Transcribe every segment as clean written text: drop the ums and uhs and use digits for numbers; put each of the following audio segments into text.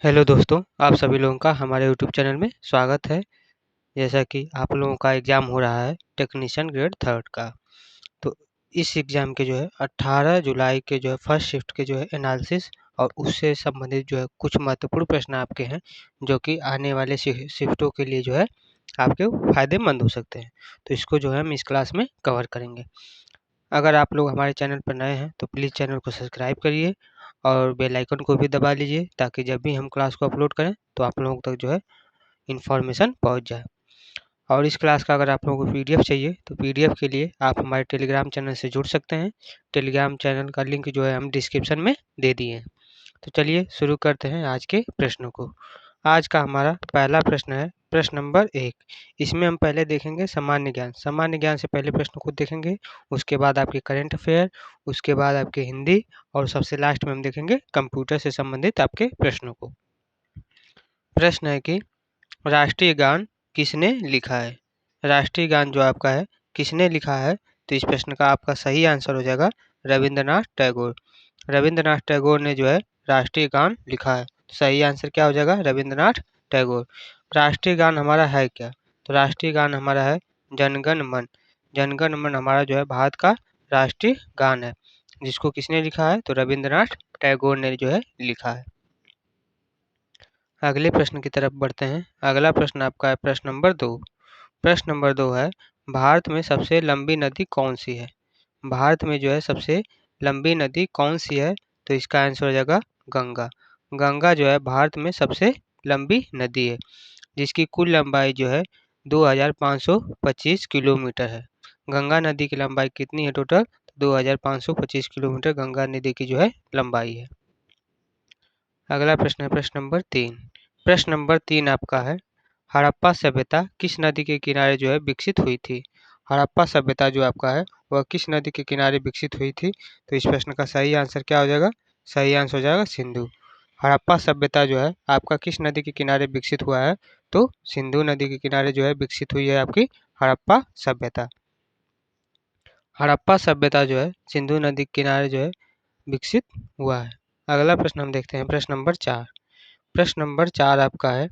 Hello दोस्तों, आप सभी लोगों का हमारे यूट्यूब चैनल में स्वागत है। जैसा कि आप लोगों का एग्ज़ाम हो रहा है टेक्नीशियन ग्रेड 3rd का, तो इस एग्ज़ाम के जो है 18 जुलाई के जो है फर्स्ट शिफ्ट के जो है एनालिसिस और उससे संबंधित जो है कुछ महत्वपूर्ण प्रश्न आपके हैं, जो कि आने वाले शिफ्टों के लिए जो है आपके फ़ायदेमंद हो सकते हैं। तो इसको जो है हम इस क्लास में कवर करेंगे। अगर आप लोग हमारे चैनल पर नए हैं तो प्लीज़ चैनल को सब्सक्राइब करिए और बेल आइकन को भी दबा लीजिए, ताकि जब भी हम क्लास को अपलोड करें तो आप लोगों तक जो है इन्फॉर्मेशन पहुंच जाए। और इस क्लास का अगर आप लोगों को पीडीएफ चाहिए तो पीडीएफ के लिए आप हमारे टेलीग्राम चैनल से जुड़ सकते हैं। टेलीग्राम चैनल का लिंक जो है हम डिस्क्रिप्शन में दे दिए हैं। तो चलिए शुरू करते हैं आज के प्रश्नों को। आज का हमारा पहला प्रश्न है प्रश्न नंबर 1। इसमें हम पहले देखेंगे सामान्य ज्ञान। सामान्य ज्ञान से पहले प्रश्न को देखेंगे, उसके बाद आपके करंट अफेयर, उसके बाद आपके हिंदी और सबसे लास्ट में हम देखेंगे कंप्यूटर से संबंधित आपके प्रश्नों को। प्रश्न है कि राष्ट्रीय गान किसने लिखा है? राष्ट्रीय गान जो आपका है किसने लिखा है? तो इस प्रश्न का आपका सही आंसर हो जाएगा रविंद्रनाथ टैगोर। रविंद्रनाथ टैगोर ने जो है राष्ट्रीय गान लिखा है। तो सही आंसर क्या हो जाएगा? रविंद्रनाथ टैगोर। राष्ट्रीय गान हमारा है क्या? तो राष्ट्रीय गान हमारा है जनगण मन। जनगण मन हमारा जो है भारत का राष्ट्रीय गान है, जिसको किसने लिखा है? तो रविंद्रनाथ टैगोर ने जो है लिखा है। अगले प्रश्न की तरफ बढ़ते हैं। अगला प्रश्न आपका है प्रश्न नंबर 2। प्रश्न नंबर 2 है भारत में सबसे लंबी नदी कौन सी है? भारत में जो है सबसे लंबी नदी कौन सी है? तो इसका आंसर हो जाएगा गंगा। गंगा जो है भारत में सबसे लंबी नदी है, जिसकी कुल लंबाई जो है 2525 किलोमीटर है। गंगा नदी की लंबाई कितनी है टोटल? 2525 किलोमीटर गंगा नदी की जो है लंबाई है। अगला प्रश्न है प्रश्न नंबर 3। प्रश्न नंबर 3 आपका है हड़प्पा सभ्यता किस नदी के किनारे जो है विकसित हुई थी? हड़प्पा सभ्यता जो आपका है वह किस नदी के किनारे विकसित हुई थी? तो इस प्रश्न का सही आंसर क्या हो जाएगा? सही आंसर हो जाएगा सिंधु। हड़प्पा सभ्यता जो है आपका किस नदी के किनारे विकसित हुआ है? तो सिंधु नदी के किनारे जो है विकसित हुई है आपकी हड़प्पा सभ्यता। हड़प्पा सभ्यता जो है सिंधु नदी के किनारे जो है विकसित हुआ है। अगला प्रश्न हम देखते हैं प्रश्न नंबर 4। प्रश्न नंबर 4 आपका है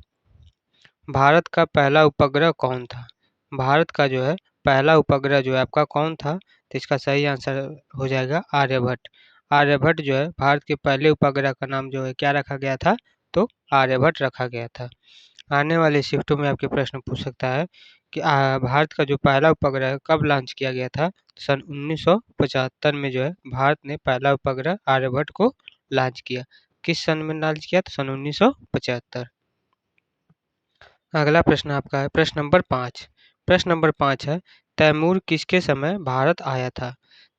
भारत का पहला उपग्रह कौन था? भारत का जो है पहला उपग्रह जो है आपका कौन था? तो इसका सही आंसर हो जाएगा आर्यभट्ट। आर्यभट्ट जो है भारत के पहले उपग्रह का नाम जो है क्या रखा गया था? तो आर्यभट्ट रखा गया था। आने वाले शिफ्टों में आपके प्रश्न पूछ सकता है कि भारत का जो पहला उपग्रह कब लॉन्च किया गया था? सन 1975 में जो है भारत ने पहला उपग्रह आर्यभट्ट को लॉन्च किया। किस सन में लॉन्च किया? तो सन 1975। अगला प्रश्न आपका है प्रश्न नंबर 5। प्रश्न नंबर 5 है तैमूर किसके समय भारत आया था?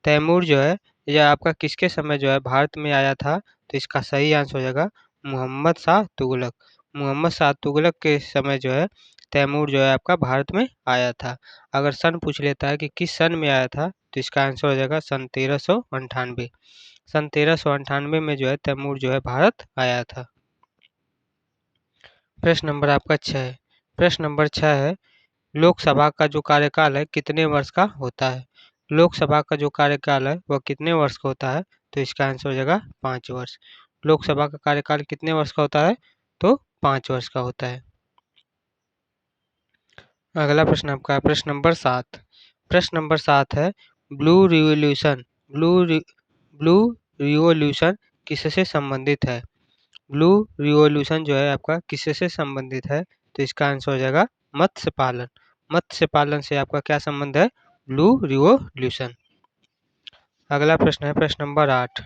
तैमूर जो है यह आपका किसके समय जो है भारत में आया था? तो इसका सही आंसर हो जाएगा मोहम्मद शाह तुगलक। मोहम्मद शाह तुगलक के समय जो है तैमूर जो है आपका भारत में आया था। अगर सन पूछ लेता है कि किस सन में आया था, तो इसका आंसर हो जाएगा सन 1398। सन 1398 में जो है तैमूर जो है भारत आया था। प्रश्न नंबर आपका 6। प्रश्न नंबर 6 है लोकसभा का जो कार्यकाल है कितने वर्ष का होता है? लोकसभा का जो कार्यकाल है वह कितने वर्ष का होता है? तो इसका आंसर हो जाएगा 5 वर्ष। लोकसभा का कार्यकाल कितने वर्ष का होता है? तो 5 वर्ष का होता है। अगला प्रश्न आपका है प्रश्न नंबर 7। प्रश्न नंबर 7 है ब्लू रिवॉल्यूशन ब्लू रिवॉल्यूशन किससे संबंधित है? ब्लू रिवॉल्यूशन जो है आपका किससे संबंधित है? तो इसका आंसर हो जाएगा मत्स्य पालन। मत्स्य पालन से आपका क्या संबंध है? Blue revolution. अगला प्रश्न है प्रश्न नंबर 8।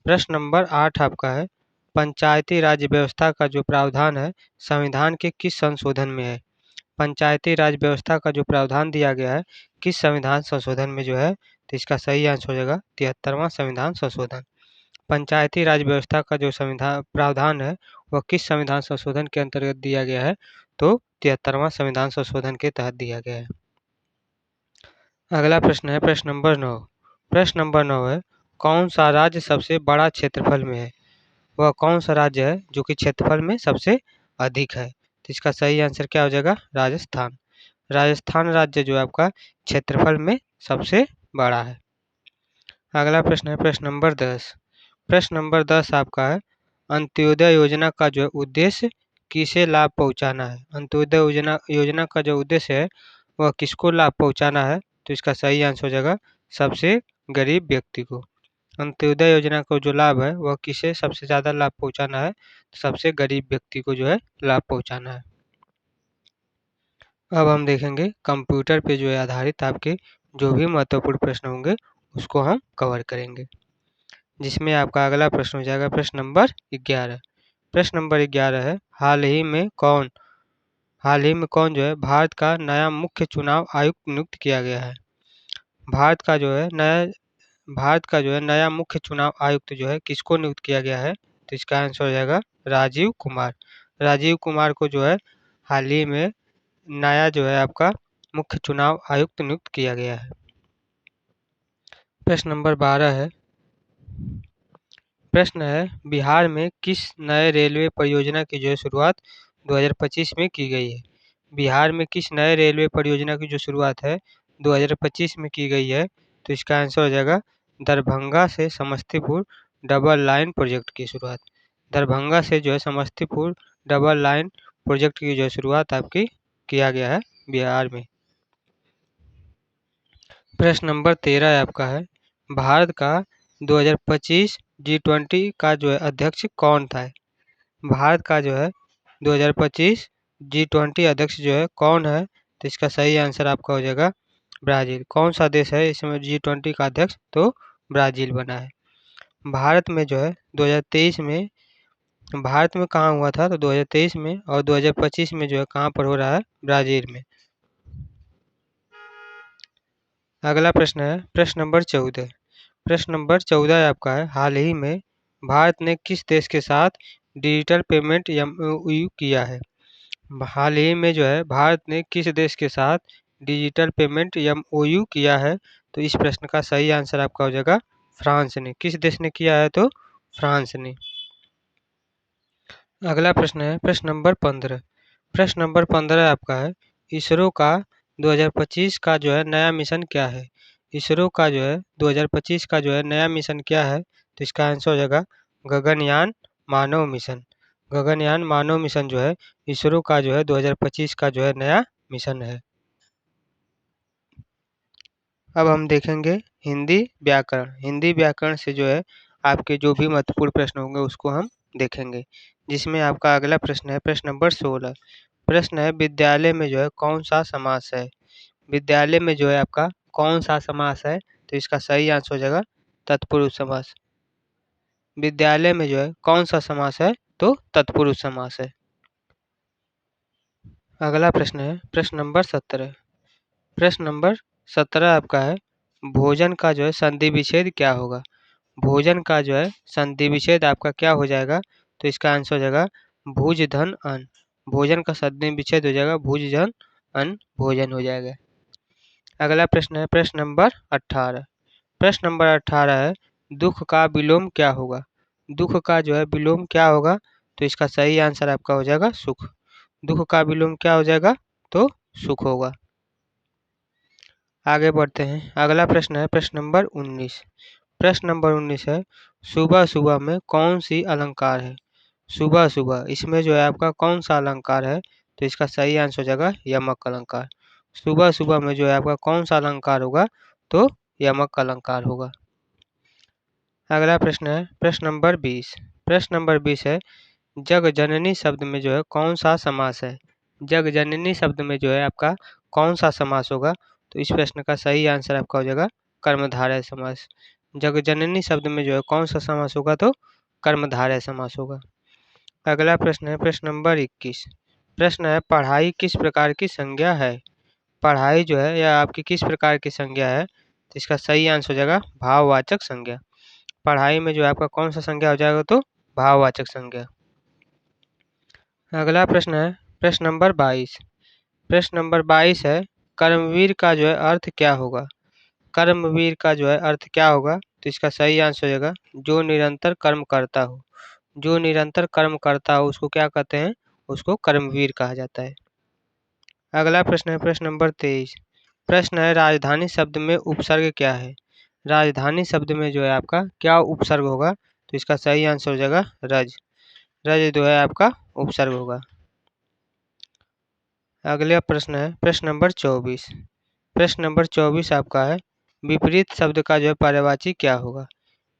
प्रश्न नंबर 8 आपका है पंचायती राज व्यवस्था का जो प्रावधान है संविधान के किस संशोधन में है? पंचायती राज व्यवस्था का जो प्रावधान दिया गया है किस संविधान संशोधन में जो है? तो इसका सही आंसर हो जाएगा 73वां संविधान संशोधन। पंचायती राज व्यवस्था का जो संविधान प्रावधान है वह किस संविधान संशोधन के अंतर्गत दिया गया है? तो 73वां संविधान संशोधन के तहत दिया गया है। अगला प्रश्न है प्रश्न नंबर 9। प्रश्न नंबर 9 है कौन सा राज्य सबसे बड़ा क्षेत्रफल में है? वह कौन सा राज्य है जो कि क्षेत्रफल में सबसे अधिक है? तो इसका सही आंसर क्या हो जाएगा? राजस्थान। राजस्थान राज्य जो है आपका क्षेत्रफल में सबसे बड़ा है। अगला प्रश्न है प्रश्न नंबर 10। प्रश्न नंबर 10 आपका है अंत्योदय योजना का जो है उद्देश्य किसे लाभ पहुंचाना है। अंत्योदय योजना योजना का जो उद्देश्य है वह किसको लाभ पहुंचाना है, तो इसका सही आंसर हो जाएगा सबसे गरीब व्यक्ति को। अंत्योदय योजना को जो लाभ है वह किसे सबसे ज़्यादा लाभ पहुंचाना है, सबसे गरीब व्यक्ति को जो है लाभ पहुंचाना है। अब हम देखेंगे कंप्यूटर पे जो है आधारित आपके जो भी महत्वपूर्ण प्रश्न होंगे उसको हम कवर करेंगे, जिसमें आपका अगला प्रश्न हो जाएगा प्रश्न नंबर 11। प्रश्न नंबर 11 है हाल ही में कौन जो है भारत का नया मुख्य चुनाव आयुक्त नियुक्त किया गया है। भारत का जो है नया मुख्य चुनाव आयुक्त जो है किसको नियुक्त किया गया है, तो इसका आंसर हो जाएगा राजीव कुमार। राजीव कुमार को जो है हाल ही में नया जो है आपका मुख्य चुनाव आयुक्त नियुक्त किया गया है। प्रश्न नंबर 12 है। प्रश्न है बिहार में किस नए रेलवे परियोजना की जो है शुरुआत 2025 में की गई है। बिहार में किस नए रेलवे परियोजना की जो शुरुआत है 2025 में की गई है, तो इसका आंसर हो जाएगा दरभंगा से समस्तीपुर डबल लाइन प्रोजेक्ट की शुरुआत। दरभंगा से जो है समस्तीपुर डबल लाइन प्रोजेक्ट की जो शुरुआत आपकी किया गया है बिहार में। प्रश्न नंबर 13 आपका है भारत का 2025 G20 का जो है अध्यक्ष कौन था। भारत का जो है 2025 G20 अध्यक्ष जो है कौन है, तो इसका सही आंसर आपका हो जाएगा ब्राज़ील। कौन सा देश है इसमें G20 का अध्यक्ष, तो ब्राज़ील बना है। भारत में जो है 2023 में भारत में कहाँ हुआ था, तो 2023 में, और 2025 में जो है कहाँ पर हो रहा है, ब्राज़ील में। अगला प्रश्न है प्रश्न नंबर 14। प्रश्न नंबर 14 आपका है हाल ही में भारत ने किस देश के साथ डिजिटल पेमेंट MOU किया है। हाल ही में जो है भारत ने किस देश के साथ डिजिटल पेमेंट MOU किया है, तो इस प्रश्न का सही आंसर आपका हो जाएगा फ्रांस ने। किस देश ने किया है, तो फ्रांस ने। अगला प्रश्न है प्रश्न नंबर 15। प्रश्न नंबर 15 आपका है इसरो का 2025 का जो है नया मिशन क्या है। इसरो का जो है 2025 का जो है नया मिशन क्या है, तो इसका आंसर हो जाएगा गगनयान मानव मिशन। गगनयान मानव मिशन जो है इसरो का जो है 2025 का जो है नया मिशन है। अब हम देखेंगे हिंदी व्याकरण। हिंदी व्याकरण से जो है आपके जो भी महत्वपूर्ण प्रश्न होंगे उसको हम देखेंगे, जिसमें आपका अगला प्रश्न है प्रश्न नंबर 16। प्रश्न है विद्यालय में जो है कौन सा समास है। विद्यालय में जो है आपका कौन सा समास है, तो इसका सही आंसर हो जाएगा तत्पुरुष समास। विद्यालय में जो है कौन सा समास है, तो तत्पुरुष समास है। अगला प्रश्न है प्रश्न नंबर 17। प्रश्न नंबर 17 आपका है भोजन का जो है संधि विच्छेद क्या होगा। भोजन का जो है संधि विच्छेद आपका क्या हो जाएगा, तो इसका आंसर हो जाएगा भुज धन अन्न। भोजन का संधि विच्छेद हो जाएगा भुज धन अन्न भोजन हो जाएगा। अगला प्रश्न है प्रश्न नंबर 18। प्रश्न नंबर 18 है दुख का विलोम क्या होगा। दुख का जो है विलोम क्या होगा, तो इसका सही आंसर आपका हो जाएगा सुख। दुख का विलोम क्या हो जाएगा, तो सुख होगा। आगे बढ़ते हैं। अगला प्रश्न है प्रश्न नंबर 19। प्रश्न नंबर 19 है सुबह सुबह में कौन सी अलंकार है। सुबह सुबह इसमें जो है आपका कौन सा अलंकार है, तो इसका सही आंसर हो जाएगा यमक अलंकार। सुबह सुबह में जो है आपका कौन सा अलंकार होगा, तो यमक अलंकार होगा। अगला प्रश्न है प्रश्न नंबर 20। प्रश्न नंबर 20 है जग जननी शब्द में जो है कौन सा समास है। जग जननी शब्द में जो है आपका कौन सा समास होगा, तो इस प्रश्न का सही आंसर आपका हो जाएगा कर्मधारय समास। जग जननी शब्द में जो है कौन सा समास होगा, तो कर्मधारय समास होगा। अगला प्रश्न है प्रश्न नंबर 21। प्रश्न है पढ़ाई किस प्रकार की संज्ञा है। पढ़ाई जो है यह आपकी किस प्रकार की संज्ञा है, तो इसका सही आंसर हो जाएगा भाववाचक संज्ञा। पढ़ाई में जो है आपका कौन सा संज्ञा हो जाएगा, तो भाववाचक संज्ञा। अगला प्रश्न है प्रश्न नंबर 22। प्रश्न नंबर 22 है कर्मवीर का जो है अर्थ क्या होगा। कर्मवीर का जो है अर्थ क्या होगा, तो इसका सही आंसर हो जाएगा जो निरंतर कर्म करता हो। जो निरंतर कर्म करता हो उसको क्या कहते हैं, उसको कर्मवीर कहा जाता है। अगला प्रश्न है प्रश्न नंबर 23। प्रश्न है राजधानी शब्द में उपसर्ग क्या है। राजधानी शब्द में जो है आपका क्या उपसर्ग होगा, तो इसका सही आंसर हो जाएगा रज। रज जो है आपका उपसर्ग होगा। अगला प्रश्न है प्रश्न नंबर 24। प्रश्न नंबर 24 आपका है विपरीत शब्द का जो है पर्यायवाची क्या होगा।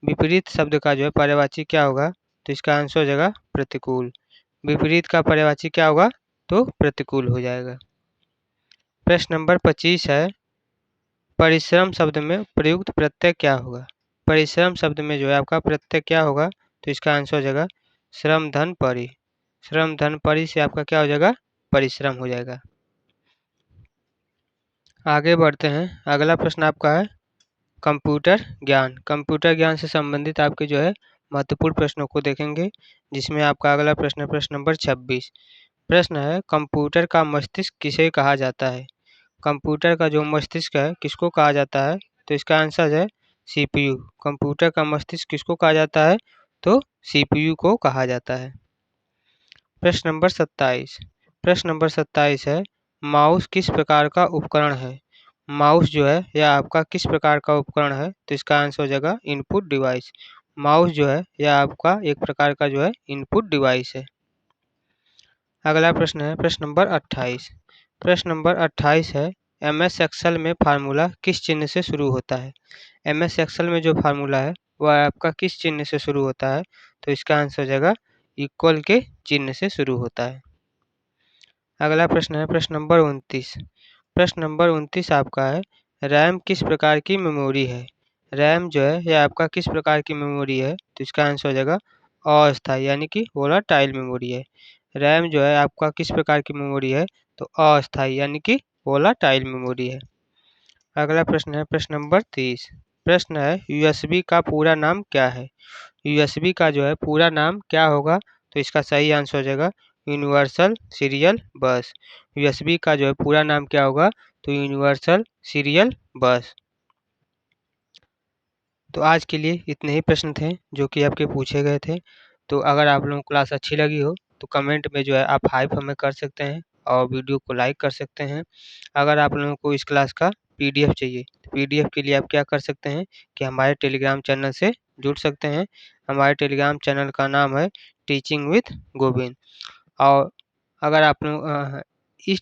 विपरीत शब्द का जो है पर्यायवाची क्या होगा, तो इसका आंसर हो जाएगा प्रतिकूल। विपरीत का पर्यायवाची क्या होगा, तो प्रतिकूल हो जाएगा। प्रश्न नंबर 25 है परिश्रम शब्द में प्रयुक्त प्रत्यय क्या होगा। परिश्रम शब्द में जो है आपका प्रत्यय क्या होगा, तो इसका आंसर हो जाएगा श्रम धन परि। श्रम धन परि से आपका क्या हो जाएगा, परिश्रम हो जाएगा। आगे बढ़ते हैं। अगला प्रश्न आपका है कंप्यूटर ज्ञान। कंप्यूटर ज्ञान से संबंधित आपके जो है महत्वपूर्ण प्रश्नों को देखेंगे, जिसमें आपका अगला प्रश्न प्रश्न नंबर 26। प्रश्न है कंप्यूटर का मस्तिष्क किसे कहा जाता है। कंप्यूटर का जो मस्तिष्क है किसको कहा जाता है, तो इसका आंसर है सीपीयू। कंप्यूटर का मस्तिष्क किसको कहा जाता है, तो सीपीयू को कहा जाता है। प्रश्न नंबर 27। प्रश्न नंबर 27 है माउस किस प्रकार का उपकरण है। माउस जो है यह आपका किस प्रकार का उपकरण है, तो इसका आंसर हो जाएगा इनपुट डिवाइस। माउस जो है यह आपका एक प्रकार का जो है इनपुट डिवाइस है। अगला प्रश्न है प्रश्न नंबर 28। प्रश्न नंबर 28 है एमएस एक्सेल में फार्मूला किस चिन्ह से शुरू होता है। एमएस एक्सेल में जो फार्मूला है वह आपका किस चिन्ह से शुरू होता है, तो इसका आंसर हो जाएगा इक्वल के चिन्ह से शुरू होता है। अगला प्रश्न है प्रश्न नंबर 29। प्रश्न नंबर 29 आपका है रैम किस प्रकार की मेमोरी है। रैम जो है यह आपका किस प्रकार की मेमोरी है, तो इसका आंसर हो जाएगा अस्थायी यानी कि वोलाटाइल मेमोरी है। रैम जो है आपका किस प्रकार की मेमोरी है, तो अस्थायी यानी कि वोलाटाइल मेमोरी है। अगला प्रश्न है प्रश्न नंबर 30। प्रश्न है यूएसबी का पूरा नाम क्या है। यूएसबी का जो है पूरा नाम क्या होगा, तो इसका सही आंसर हो जाएगा यूनिवर्सल सीरियल बस। यूएसबी का जो है पूरा नाम क्या होगा, तो यूनिवर्सल सीरियल बस। तो आज के लिए इतने ही प्रश्न थे जो कि आपके पूछे गए थे। तो अगर आप लोगों को क्लास अच्छी लगी हो तो कमेंट में जो है आप हाइप हमें कर सकते हैं और वीडियो को लाइक कर सकते हैं। अगर आप लोगों को इस क्लास का पीडीएफ चाहिए तो पीडीएफ के लिए आप क्या कर सकते हैं कि हमारे टेलीग्राम चैनल से जुड़ सकते हैं। हमारे टेलीग्राम चैनल का नाम है टीचिंग विथ गोविंद। और अगर आप लोग इस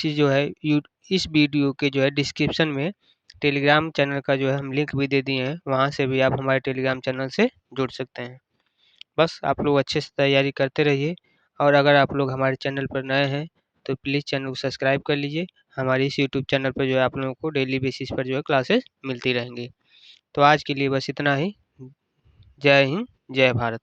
जो है इस वीडियो के जो है डिस्क्रिप्शन में टेलीग्राम चैनल का जो है हम लिंक भी दे दिए हैं, वहाँ से भी आप हमारे टेलीग्राम चैनल से जुड़ सकते हैं। बस आप लोग अच्छे से तैयारी करते रहिए। और अगर आप लोग हमारे चैनल पर नए हैं तो प्लीज़ चैनल को सब्सक्राइब कर लीजिए। हमारे इस यूट्यूब चैनल पर जो है आप लोगों को डेली बेसिस पर जो है क्लासेस मिलती रहेंगी। तो आज के लिए बस इतना ही। जय हिंद, जय भारत।